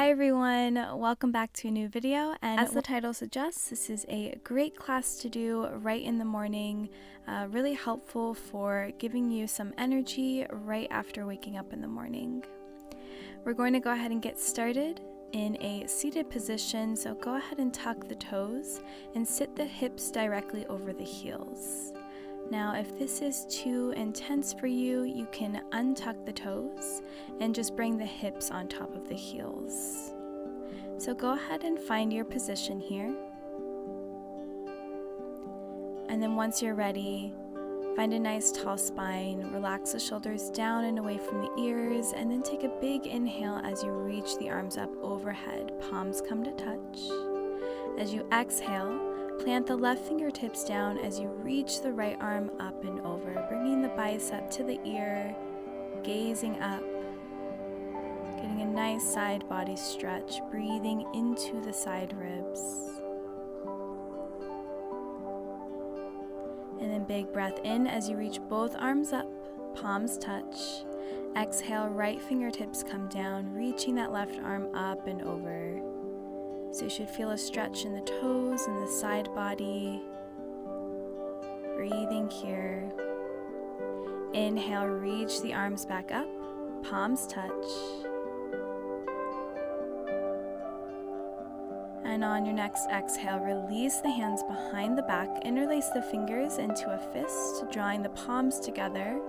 Hi everyone, welcome back to a new video, and as the title suggests, this is a great class to do right in the morning, really helpful for giving you some energy right after waking up in the morning. We're going to go ahead and get started in a seated position, so go ahead and tuck the toes and sit the hips directly over the heels. Now, if this is too intense for you, you can untuck the toes and just bring the hips on top of the heels. So go ahead and find your position here. And then once you're ready, find a nice tall spine, relax the shoulders down and away from the ears, and then take a big inhale as you reach the arms up overhead. Palms come to touch. As you exhale, plant the left fingertips down as you reach the right arm up and over, bringing the bicep to the ear, gazing up, getting a nice side body stretch, breathing into the side ribs. And then big breath in as you reach both arms up, palms touch. Exhale, right fingertips come down, reaching that left arm up and over. So you should feel a stretch in the toes and the side body. Breathing here. Inhale, reach the arms back up, palms touch. And on your next exhale, release the hands behind the back, interlace the fingers into a fist, drawing the palms together.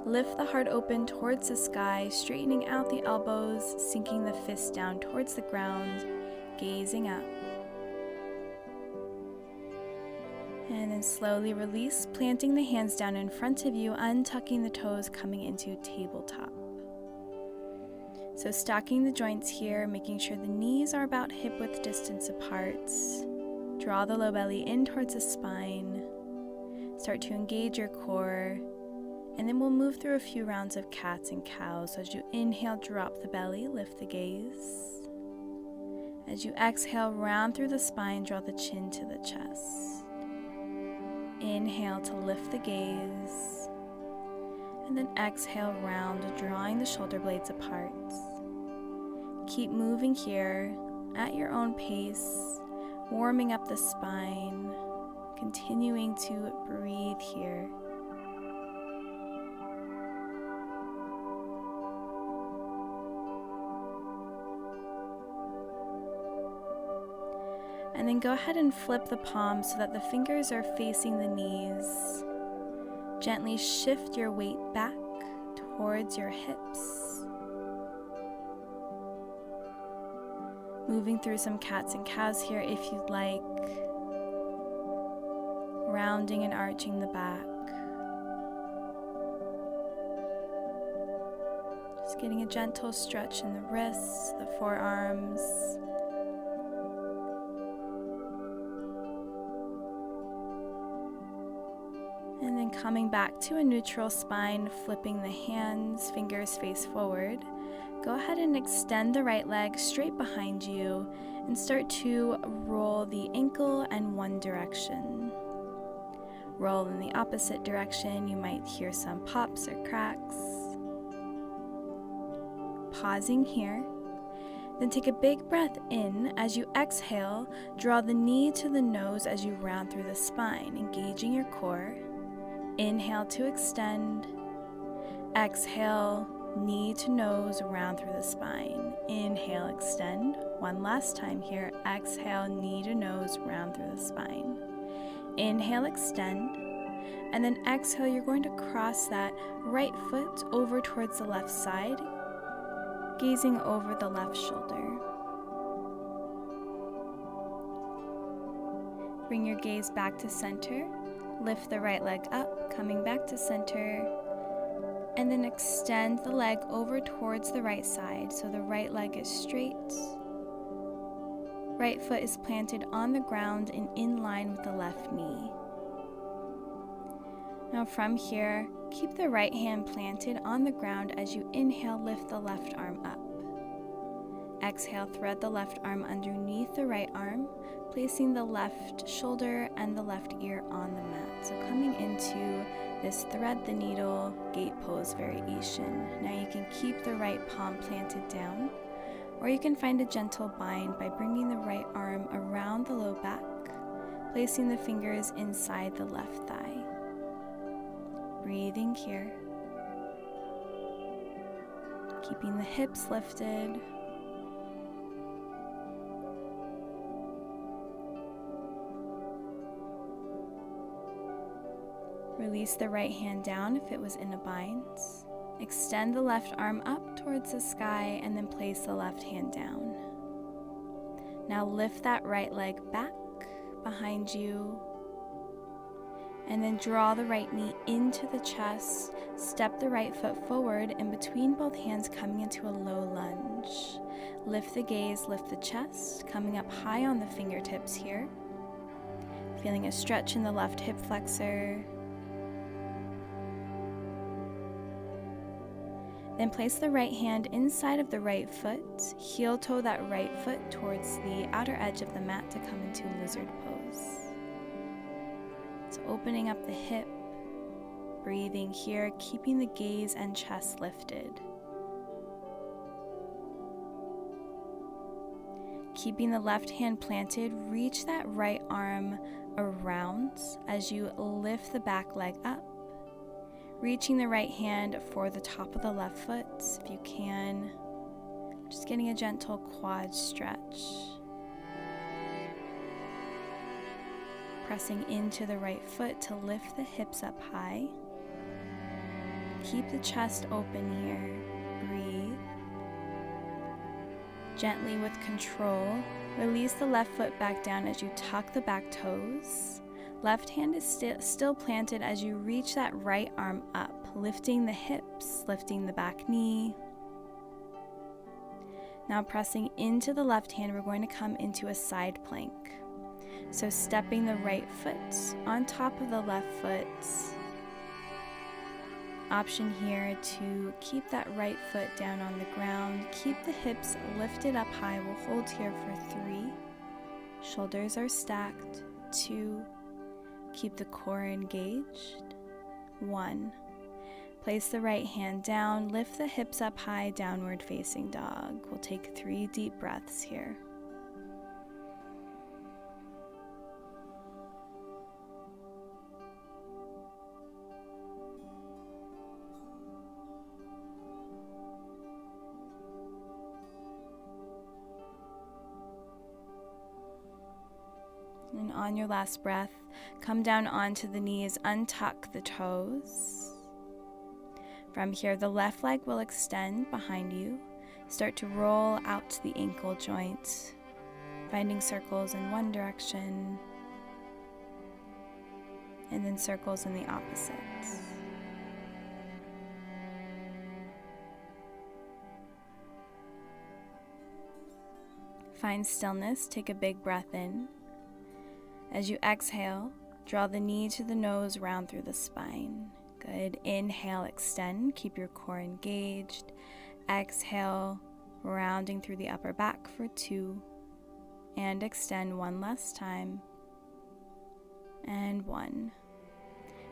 Lift the heart open towards the sky, straightening out the elbows, sinking the fist down towards the ground, gazing up. And then slowly release, planting the hands down in front of you, untucking the toes, coming into tabletop. So stocking the joints here, making sure the knees are about hip width distance apart. Draw the low belly in towards the spine. Start to engage your core. And then we'll move through a few rounds of cats and cows. So as you inhale, drop the belly, lift the gaze. As you exhale, round through the spine, draw the chin to the chest. Inhale to lift the gaze. And then exhale, round, drawing the shoulder blades apart. Keep moving here at your own pace, warming up the spine, continuing to breathe here. And then go ahead and flip the palms so that the fingers are facing the knees. Gently shift your weight back towards your hips. Moving through some cats and cows here if you'd like. Rounding and arching the back. Just getting a gentle stretch in the wrists, the forearms. And then coming back to a neutral spine, flipping the hands, fingers face forward. Go ahead and extend the right leg straight behind you and start to roll the ankle in one direction. Roll in the opposite direction. You might hear some pops or cracks. Pausing here. Then take a big breath in. As you exhale, draw the knee to the nose as you round through the spine, engaging your core. Inhale to extend. Exhale, knee to nose, round through the spine. Inhale, extend. One last time here. Exhale, knee to nose, round through the spine. Inhale, extend. And then exhale, you're going to cross that right foot over towards the left side, gazing over the left shoulder. Bring your gaze back to center. Lift the right leg up, coming back to center, and then extend the leg over towards the right side so the right leg is straight. Right foot is planted on the ground and in line with the left knee. Now from here, keep the right hand planted on the ground as you inhale, lift the left arm up. Exhale, thread the left arm underneath the right arm, placing the left shoulder and the left ear on the mat. So coming into this thread the needle gate pose variation. Now you can keep the right palm planted down, Or you can find a gentle bind by bringing the right arm around the low back, placing the fingers inside the left thigh. Breathing here. Keeping the hips lifted. Release the right hand down if it was in a bind. Extend the left arm up towards the sky and then place the left hand down. Now lift that right leg back behind you and then draw the right knee into the chest. Step the right foot forward in between both hands, coming into a low lunge. Lift the gaze, lift the chest, coming up high on the fingertips here. Feeling a stretch in the left hip flexor. Then place the right hand inside of the right foot, heel toe that right foot towards the outer edge of the mat to come into lizard pose. So opening up the hip, breathing here, keeping the gaze and chest lifted. Keeping the left hand planted, reach that right arm around as you lift the back leg up. Reaching the right hand for the top of the left foot, if you can. Just getting a gentle quad stretch. Pressing into the right foot to lift the hips up high. Keep the chest open here. Breathe. Gently with control, release the left foot back down as you tuck the back toes. Left hand is still planted as you reach that right arm up, lifting the hips, lifting the back knee. Now pressing into the left hand, we're going to come into a side plank. So stepping the right foot on top of the left foot. Option here to keep that right foot down on the ground. Keep the hips lifted up high. We'll hold here for 3. Shoulders are stacked. 2. Keep the core engaged. 1. Place the right hand down, lift the hips up high, downward facing dog. We'll take 3 deep breaths here. And on your last breath, come down onto the knees, untuck the toes. From here, the left leg will extend behind you. Start to roll out to the ankle joint, finding circles in one direction, and then circles in the opposite. Find stillness, take a big breath in. As you exhale, draw the knee to the nose, round through the spine. Good. Inhale, extend, keep your core engaged. Exhale, rounding through the upper back for 2. And extend one last time. And 1.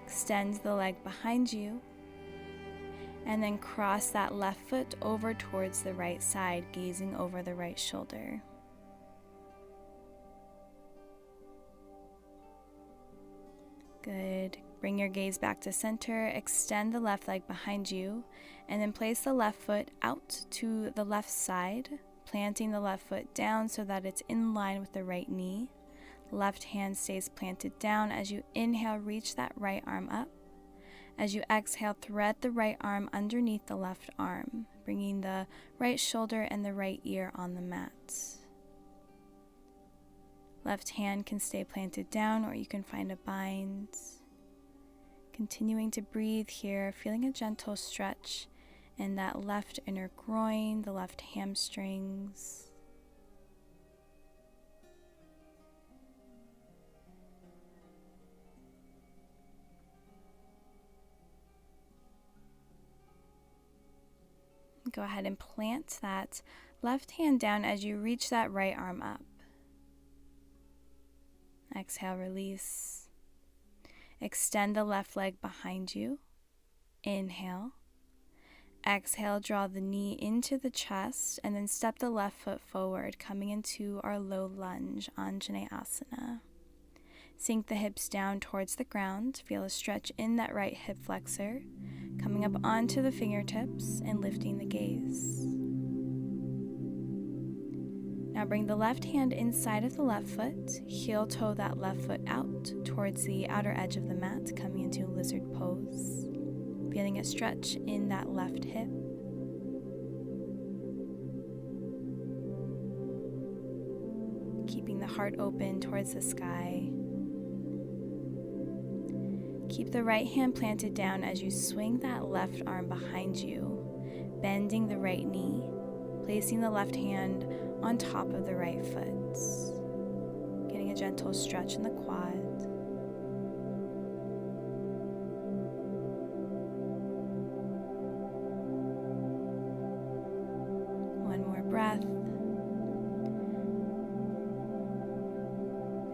Extend the leg behind you. And then cross that left foot over towards the right side, gazing over the right shoulder. Good. Bring your gaze back to center, extend the left leg behind you, and then place the left foot out to the left side, planting the left foot down so that it's in line with the right knee. Left hand stays planted down. As you inhale, reach that right arm up. As you exhale, thread the right arm underneath the left arm, bringing the right shoulder and the right ear on the mat. Left hand can stay planted down, or you can find a bind. Continuing to breathe here, feeling a gentle stretch in that left inner groin, the left hamstrings. Go ahead and plant that left hand down as you reach that right arm up. Exhale, release. Extend the left leg behind you. Inhale. Exhale, draw the knee into the chest, and then step the left foot forward, coming into our low lunge, Anjaneyasana. Sink the hips down towards the ground. Feel a stretch in that right hip flexor, coming up onto the fingertips and lifting the gaze. Now bring the left hand inside of the left foot, heel toe that left foot out towards the outer edge of the mat, coming into lizard pose. Feeling a stretch in that left hip. Keeping the heart open towards the sky. Keep the right hand planted down as you swing that left arm behind you, bending the right knee, placing the left hand on top of the right foot. Getting a gentle stretch in the quad. One more breath.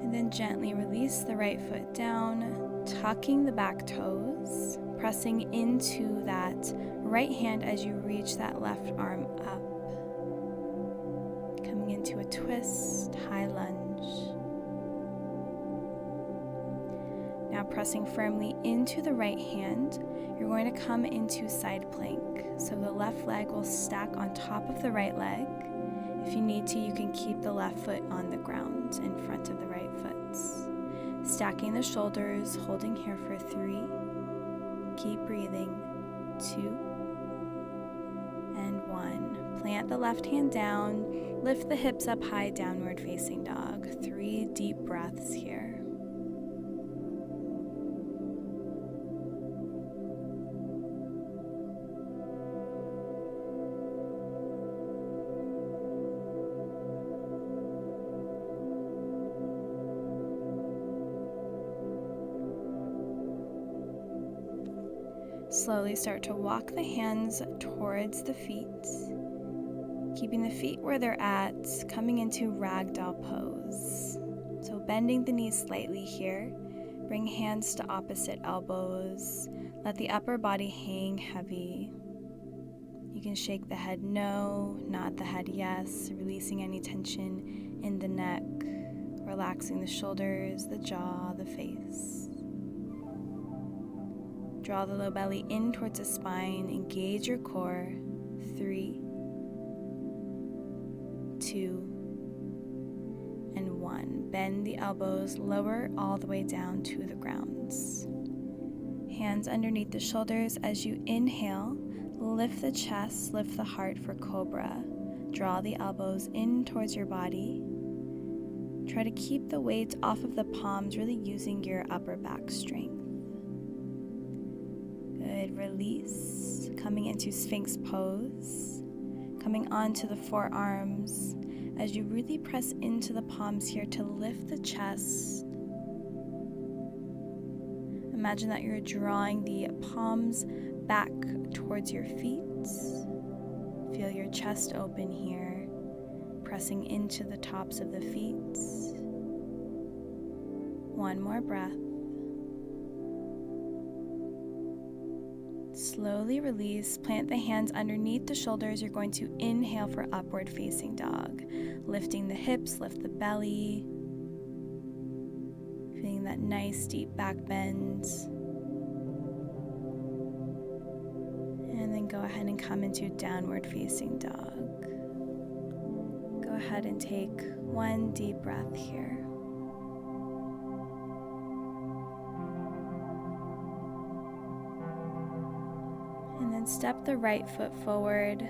And then gently release the right foot down, tucking the back toes, pressing into that right hand as you reach that left arm up. Coming into a twist, high lunge. Now pressing firmly into the right hand, you're going to come into side plank. So the left leg will stack on top of the right leg. If you need to, you can keep the left foot on the ground in front of the right foot. Stacking the shoulders, holding here for 3. Keep breathing. 2 and 1. Plant the left hand down, lift the hips up high, downward facing dog. 3 deep breaths here. Slowly start to walk the hands towards the feet, keeping the feet where they're at, coming into ragdoll pose. So bending the knees slightly here, bring hands to opposite elbows, let the upper body hang heavy. You can shake the head no, nod the head yes, releasing any tension in the neck, relaxing the shoulders, the jaw, the face. Draw the low belly in towards the spine, engage your core. 3, 2, and 1. Bend the elbows, lower all the way down to the ground. Hands underneath the shoulders as you inhale, lift the chest, lift the heart for cobra. Draw the elbows in towards your body. Try to keep the weight off of the palms, really using your upper back strength. Good, release, coming into Sphinx pose, coming onto the forearms as you really press into the palms here to lift the chest. Imagine that you're drawing the palms back towards your feet. Feel your chest open here, pressing into the tops of the feet. One more breath. Slowly release, plant the hands underneath the shoulders. You're going to inhale for upward facing dog. Lifting the hips, lift the belly. Feeling that nice deep back bend. And then go ahead and come into downward facing dog. Go ahead and take 1 deep breath here. And then step the right foot forward.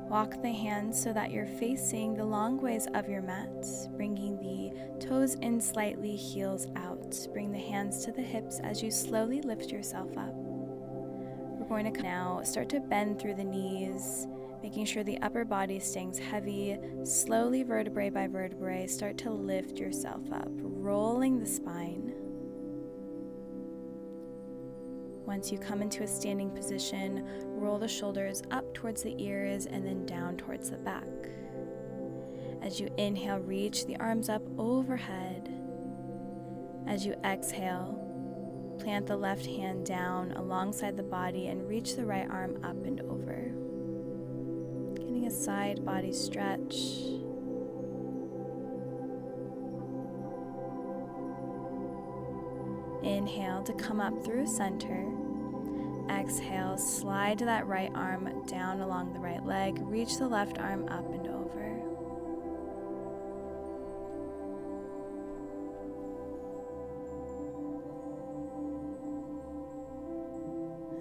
Walk the hands so that you're facing the long ways of your mat, bringing the toes in slightly, heels out. Bring the hands to the hips as you slowly lift yourself up. We're going to now start to bend through the knees, making sure the upper body stays heavy. Slowly, vertebrae by vertebrae, start to lift yourself up, rolling the spine. Once you come into a standing position, roll the shoulders up towards the ears and then down towards the back. As you inhale, reach the arms up overhead. As you exhale, Plant the left hand down alongside the body and reach the right arm up and over. Getting a side body stretch. Inhale to come up through center. Exhale, slide that right arm down along the right leg. Reach the left arm up and over.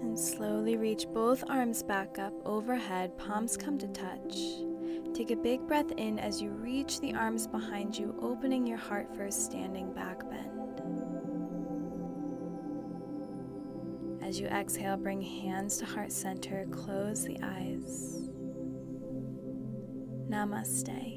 And slowly reach both arms back up overhead, palms come to touch. Take a big breath in as you reach the arms behind you, opening your heart for a standing back bend. As you exhale, bring hands to heart center, close the eyes. Namaste.